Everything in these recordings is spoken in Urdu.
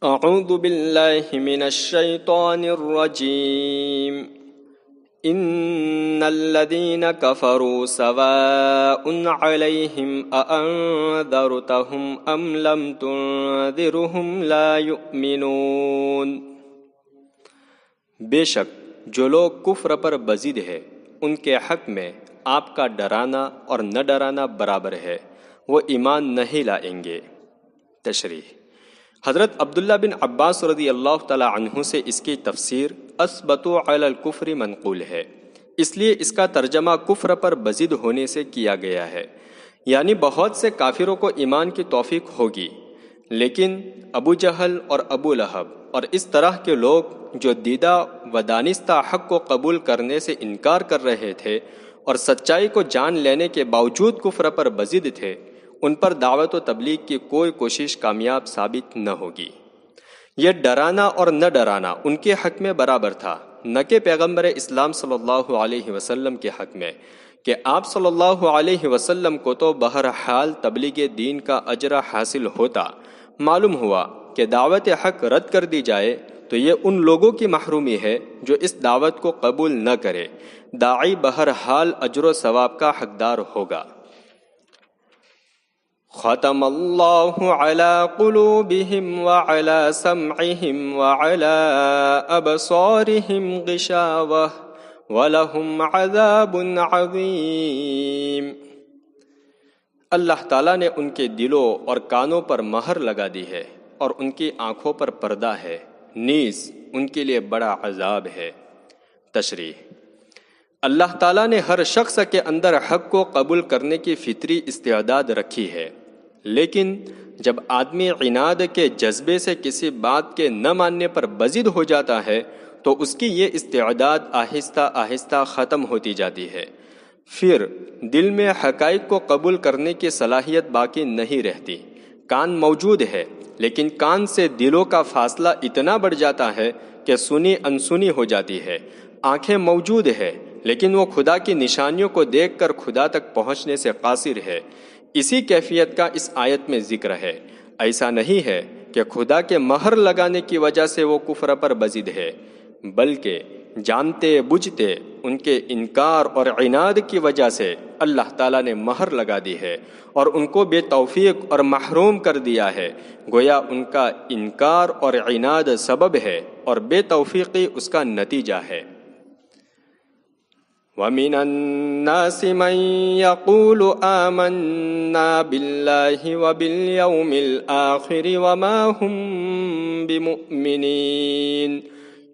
اعوذ باللہ من الشیطان الرجیم ان الذین کفروا سواء علیہم اانذرتہم ام لم تنذرہم لا یؤمنون۔ بے شک جو لوگ کفر پر بزد ہے ان کے حق میں آپ کا ڈرانا اور نہ ڈرانا برابر ہے، وہ ایمان نہیں لائیں گے۔ تشریح: حضرت عبداللہ بن عباس رضی اللہ تعالی عنہ سے اس کی تفسیر اثبتوا علی الکفر منقول ہے، اس لیے اس کا ترجمہ کفر پر بزد ہونے سے کیا گیا ہے، یعنی بہت سے کافروں کو ایمان کی توفیق ہوگی، لیکن ابو جہل اور ابو لہب اور اس طرح کے لوگ جو دیدہ و دانستہ حق کو قبول کرنے سے انکار کر رہے تھے اور سچائی کو جان لینے کے باوجود کفر پر بزد تھے، ان پر دعوت و تبلیغ کی کوئی کوشش کامیاب ثابت نہ ہوگی۔ یہ ڈرانا اور نہ ڈرانا ان کے حق میں برابر تھا، نہ کہ پیغمبر اسلام صلی اللہ علیہ وسلم کے حق میں، کہ آپ صلی اللہ علیہ وسلم کو تو بہرحال تبلیغ دین کا اجر حاصل ہوتا۔ معلوم ہوا کہ دعوت حق رد کر دی جائے تو یہ ان لوگوں کی محرومی ہے جو اس دعوت کو قبول نہ کرے، داعی بہرحال اجر و ثواب کا حقدار ہوگا۔ ختم اللہ علی قلوبہم وعلی سمعہم وعلی ابصارہم غشاوہ ولہم عذاب عظیم۔ اللہ تعالیٰ نے ان کے دلوں اور کانوں پر مہر لگا دی ہے اور ان کی آنکھوں پر پردہ ہے، نیز ان کے لیے بڑا عذاب ہے۔ تشریح: اللہ تعالیٰ نے ہر شخص کے اندر حق کو قبول کرنے کی فطری استعداد رکھی ہے، لیکن جب آدمی عناد کے جذبے سے کسی بات کے نہ ماننے پر بزد ہو جاتا ہے تو اس کی یہ استعداد آہستہ آہستہ ختم ہوتی جاتی ہے، پھر دل میں حقائق کو قبول کرنے کی صلاحیت باقی نہیں رہتی۔ کان موجود ہے لیکن کان سے دلوں کا فاصلہ اتنا بڑھ جاتا ہے کہ سنی انسنی ہو جاتی ہے۔ آنکھیں موجود ہے لیکن وہ خدا کی نشانیوں کو دیکھ کر خدا تک پہنچنے سے قاصر ہے۔ اسی کیفیت کا اس آیت میں ذکر ہے۔ ایسا نہیں ہے کہ خدا کے مہر لگانے کی وجہ سے وہ کفر پر بزد ہے، بلکہ جانتے بوجھتے ان کے انکار اور عناد کی وجہ سے اللہ تعالیٰ نے مہر لگا دی ہے اور ان کو بے توفیق اور محروم کر دیا ہے، گویا ان کا انکار اور عناد سبب ہے اور بے توفیقی اس کا نتیجہ ہے۔ وَمِنَ النَّاسِ مَن يَقُولُ آمَنَّا بِاللَّهِ وَبِالْيَوْمِ الْآخِرِ وَمَا هُم بِمُؤْمِنِينَ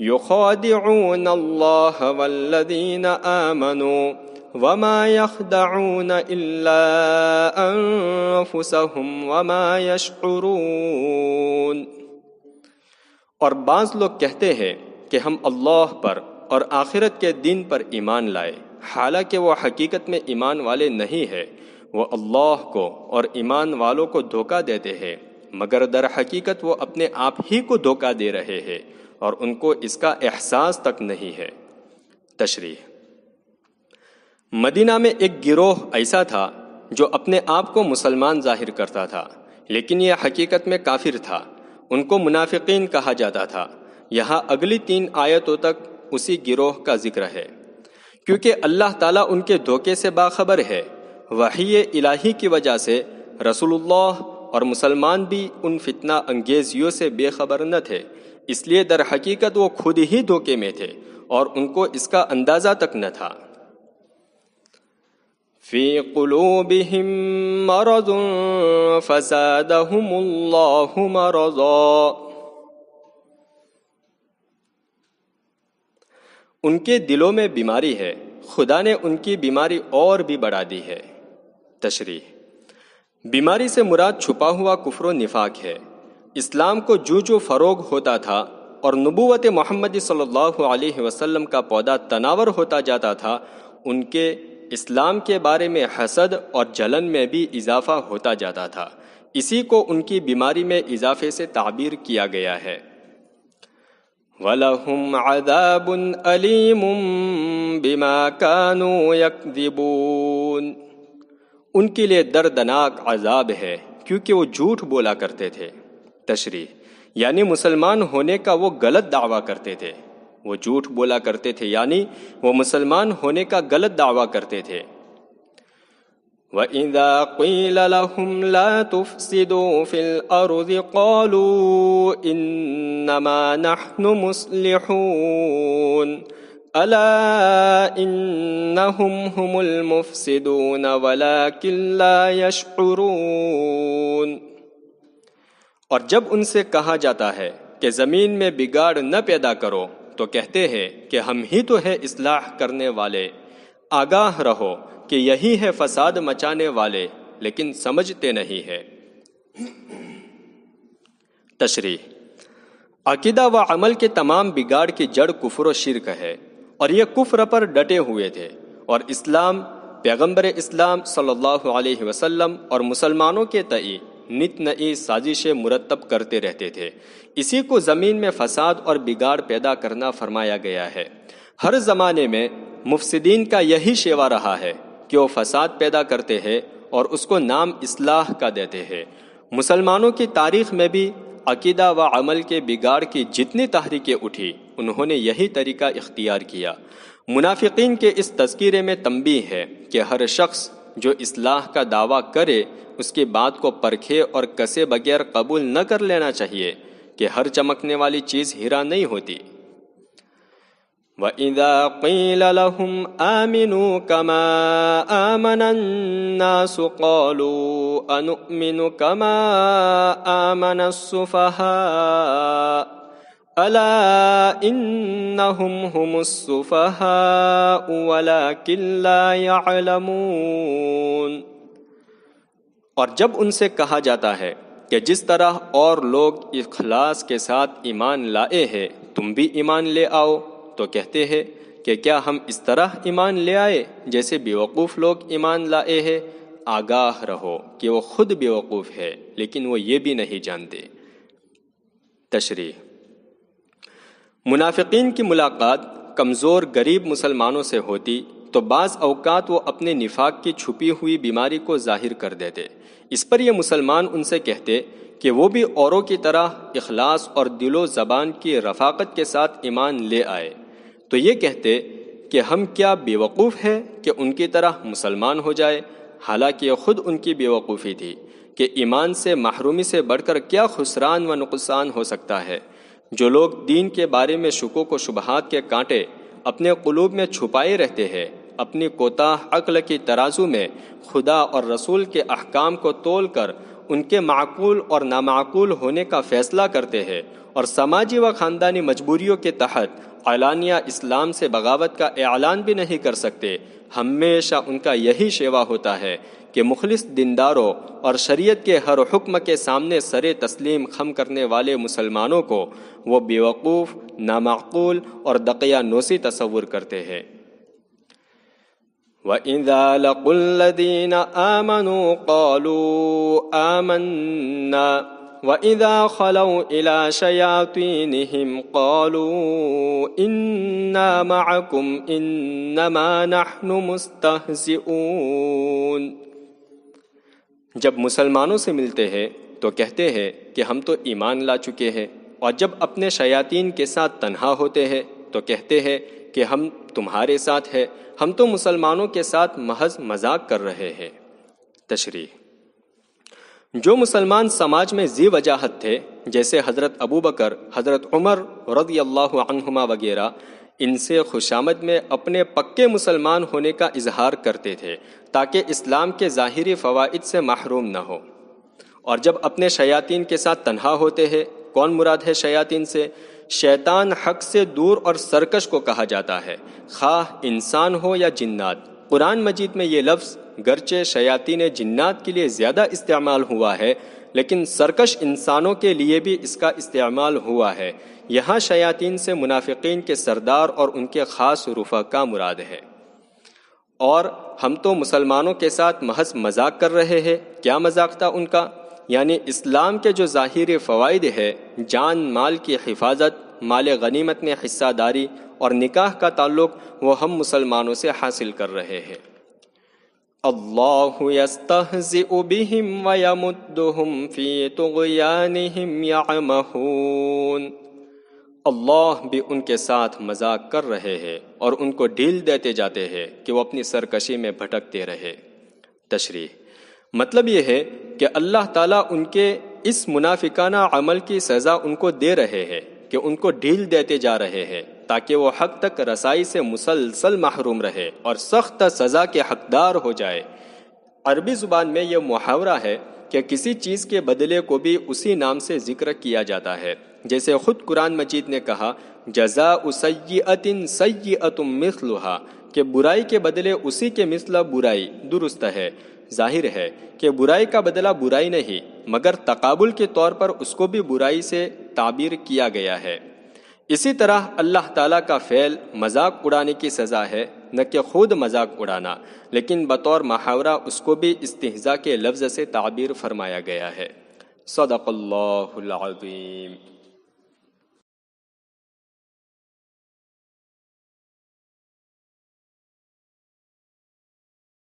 يُخَادِعُونَ اللَّهَ وَالَّذِينَ آمَنُوا وَمَا يَخْدَعُونَ إِلَّا أَنفُسَهُمْ وَمَا يَشْعُرُونَ۔ اور بعض لوگ کہتے ہیں کہ ہم اللہ پر اور آخرت کے دن پر ایمان لائے، حالانکہ وہ حقیقت میں ایمان والے نہیں ہے۔ وہ اللہ کو اور ایمان والوں کو دھوکہ دیتے ہیں، مگر در حقیقت وہ اپنے آپ ہی کو دھوکہ دے رہے ہیں اور ان کو اس کا احساس تک نہیں ہے۔ تشریح: مدینہ میں ایک گروہ ایسا تھا جو اپنے آپ کو مسلمان ظاہر کرتا تھا، لیکن یہ حقیقت میں کافر تھا۔ ان کو منافقین کہا جاتا تھا۔ یہاں اگلی 3 آیتوں تک اسی گروہ کا ذکر ہے، کیونکہ اللہ تعالیٰ ان کے دھوکے سے باخبر ہے۔ وحی الہی کی وجہ سے رسول اللہ اور مسلمان بھی ان فتنہ انگیزیوں سے بے خبر نہ تھے، اس لیے در حقیقت وہ خود ہی دھوکے میں تھے اور ان کو اس کا اندازہ تک نہ تھا۔ فی قلوبہم مرض فزادہم اللہ مرضا۔ ان کے دلوں میں بیماری ہے، خدا نے ان کی بیماری اور بھی بڑھا دی ہے۔ تشریح: بیماری سے مراد چھپا ہوا کفر و نفاق ہے۔ اسلام کو جو فروغ ہوتا تھا اور نبوت محمد صلی اللہ علیہ وسلم کا پودا تناور ہوتا جاتا تھا، ان کے اسلام کے بارے میں حسد اور جلن میں بھی اضافہ ہوتا جاتا تھا۔ اسی کو ان کی بیماری میں اضافے سے تعبیر کیا گیا ہے۔ وَلَهُمْ عَذَابٌ أَلِيمٌ بِمَا كَانُوا يَكْذِبُونَ۔ ان کے لیے دردناک عذاب ہے کیونکہ وہ جھوٹ بولا کرتے تھے۔ تشریح یعنی مسلمان ہونے کا وہ غلط دعویٰ کرتے تھے، وہ جھوٹ بولا کرتے تھے، یعنی وہ مسلمان ہونے کا غلط دعویٰ کرتے تھے۔ وَإِذَا قِيلَ لَهُمْ لَا تُفْسِدُوا فِي الْأَرْضِ قَالُوا إِنَّمَا نَحْنُ مُصْلِحُونَ أَلَا إِنَّهُمْ هُمُ الْمُفْسِدُونَ وَلَكِنْ لَا يَشْعُرُونَ۔ اور جب ان سے کہا جاتا ہے کہ زمین میں بگاڑ نہ پیدا کرو تو کہتے ہیں کہ ہم ہی تو ہے اصلاح کرنے والے، آگاہ رہو کہ یہی ہے فساد مچانے والے، لیکن سمجھتے نہیں ہے۔ تشریح عقیدہ و عمل کے تمام بگاڑ کی جڑ کفر و شرک ہے، اور یہ کفر پر ڈٹے ہوئے تھے، اور اسلام، پیغمبر اسلام صلی اللہ علیہ وسلم اور مسلمانوں کے تئیں نت نئی سازشیں مرتب کرتے رہتے تھے۔ اسی کو زمین میں فساد اور بگاڑ پیدا کرنا فرمایا گیا ہے۔ ہر زمانے میں مفسدین کا یہی شیوا رہا ہے کہ وہ فساد پیدا کرتے ہیں اور اس کو نام اصلاح کا دیتے ہیں۔ مسلمانوں کی تاریخ میں بھی عقیدہ و عمل کے بگاڑ کی جتنی تحریکیں اٹھی، انہوں نے یہی طریقہ اختیار کیا۔ منافقین کے اس تذکرے میں تنبیہ ہے کہ ہر شخص جو اصلاح کا دعویٰ کرے اس کی بات کو پرکھے اور کسے بغیر قبول نہ کر لینا چاہیے کہ ہر چمکنے والی چیز ہیرا نہیں ہوتی۔ وَإِذَا قِيلَ لَهُمْ آمِنُوا كَمَا آمَنَ النَّاسُ قَالُوا أَنُؤْمِنُ كَمَا آمَنَ السُّفَهَاءُ أَلَا إِنَّهُمْ هُمُ السُّفَهَاءُ وَلَكِنْ لَا يَعْلَمُونَ۔ اور جب ان سے کہا جاتا ہے کہ جس طرح اور لوگ اخلاص کے ساتھ ایمان لائے ہیں تم بھی ایمان لے آؤ، تو کہتے ہیں کہ کیا ہم اس طرح ایمان لے آئے جیسے بیوقوف لوگ ایمان لائے ہیں؟ آگاہ رہو کہ وہ خود بیوقوف ہے، لیکن وہ یہ بھی نہیں جانتے۔ تشریح منافقین کی ملاقات کمزور غریب مسلمانوں سے ہوتی تو بعض اوقات وہ اپنے نفاق کی چھپی ہوئی بیماری کو ظاہر کر دیتے۔ اس پر یہ مسلمان ان سے کہتے کہ وہ بھی اوروں کی طرح اخلاص اور دل و زبان کی رفاقت کے ساتھ ایمان لے آئے، تو یہ کہتے کہ ہم کیا بیوقوف ہیں کہ ان کی طرح مسلمان ہو جائے، حالانکہ یہ خود ان کی بیوقوفی تھی کہ ایمان سے محرومی سے بڑھ کر کیا خسران و نقصان ہو سکتا ہے۔ جو لوگ دین کے بارے میں شکوک و شبہات کے کانٹے اپنے قلوب میں چھپائے رہتے ہیں، اپنی کوتاہ عقل کی ترازو میں خدا اور رسول کے احکام کو تول کر ان کے معقول اور نامعقول ہونے کا فیصلہ کرتے ہیں، اور سماجی و خاندانی مجبوریوں کے تحت اعلانیہ اسلام سے بغاوت کا اعلان بھی نہیں کر سکتے، ہمیشہ ان کا یہی شیوا ہوتا ہے کہ مخلص دینداروں اور شریعت کے ہر حکم کے سامنے سر تسلیم خم کرنے والے مسلمانوں کو وہ بیوقوف، نامعقول اور دقیانوسی تصور کرتے ہیں۔ وَإِذَا لَقُوا الَّذِينَ آمَنُوا قَالُوا آمَنَّا وَإِذَا خَلَوْا إِلَى شَيَاطِينِهِمْ قَالُوا إِنَّا مَعَكُمْ إِنَّمَا نَحْنُ مُسْتَهْزِئُونَ۔ جب مسلمانوں سے ملتے ہیں تو کہتے ہیں کہ ہم تو ایمان لا چکے ہیں، اور جب اپنے شیاطین کے ساتھ تنہا ہوتے ہیں تو کہتے ہیں کہ ہم تمہارے ساتھ ہیں، ہم تو مسلمانوں کے ساتھ محض مذاق کر رہے ہیں۔ تشریح جو مسلمان سماج میں ذی وجاہت تھے، جیسے حضرت ابو بکر، حضرت عمر رضی اللہ عنہما وغیرہ، ان سے خوشامد میں اپنے پکے مسلمان ہونے کا اظہار کرتے تھے تاکہ اسلام کے ظاہری فوائد سے محروم نہ ہو۔ اور جب اپنے شیاطین کے ساتھ تنہا ہوتے ہیں، کون مراد ہے شیاطین سے؟ شیطان حق سے دور اور سرکش کو کہا جاتا ہے، خواہ انسان ہو یا جنات۔ قرآن مجید میں یہ لفظ گرچہ شیاطین جنات کے لیے زیادہ استعمال ہوا ہے، لیکن سرکش انسانوں کے لیے بھی اس کا استعمال ہوا ہے۔ یہاں شیاطین سے منافقین کے سردار اور ان کے خاص رفقا مراد ہے۔ اور ہم تو مسلمانوں کے ساتھ محض مذاق کر رہے ہیں، کیا مذاق تھا ان کا؟ یعنی اسلام کے جو ظاہری فوائد ہے، جان مال کی حفاظت، مال غنیمت میں حصہ داری اور نکاح کا تعلق، وہ ہم مسلمانوں سے حاصل کر رہے ہیں۔ اللہ یستہزئ بہم ویمدہم فی طغیانہم یعمہون، اللہ بھی ان کے ساتھ مذاق کر رہے ہیں اور ان کو ڈھیل دیتے جاتے ہیں کہ وہ اپنی سرکشی میں بھٹکتے رہے۔ تشریح: مطلب یہ ہے کہ اللہ تعالیٰ ان کے اس منافقانہ عمل کی سزا ان کو دے رہے ہیں کہ ان کو ڈھیل دیتے جا رہے ہیں تاکہ وہ حق تک رسائی سے مسلسل محروم رہے اور سخت سزا کے حقدار ہو جائے۔ عربی زبان میں یہ محاورہ ہے کہ کسی چیز کے بدلے کو بھی اسی نام سے ذکر کیا جاتا ہے، جیسے خود قرآن مجید نے کہا جزاء سیئۃ سیئۃ مثلھا، کہ برائی کے بدلے اسی کے مثل برائی۔ درست ہے، ظاہر ہے کہ برائی کا بدلہ برائی نہیں، مگر تقابل کے طور پر اس کو بھی برائی سے تعبیر کیا گیا ہے۔ اسی طرح اللہ تعالیٰ کا فعل مذاق اڑانے کی سزا ہے، نہ کہ خود مذاق اڑانا، لیکن بطور محاورہ اس کو بھی استہزاء کے لفظ سے تعبیر فرمایا گیا ہے۔ صدق اللہ العظیم۔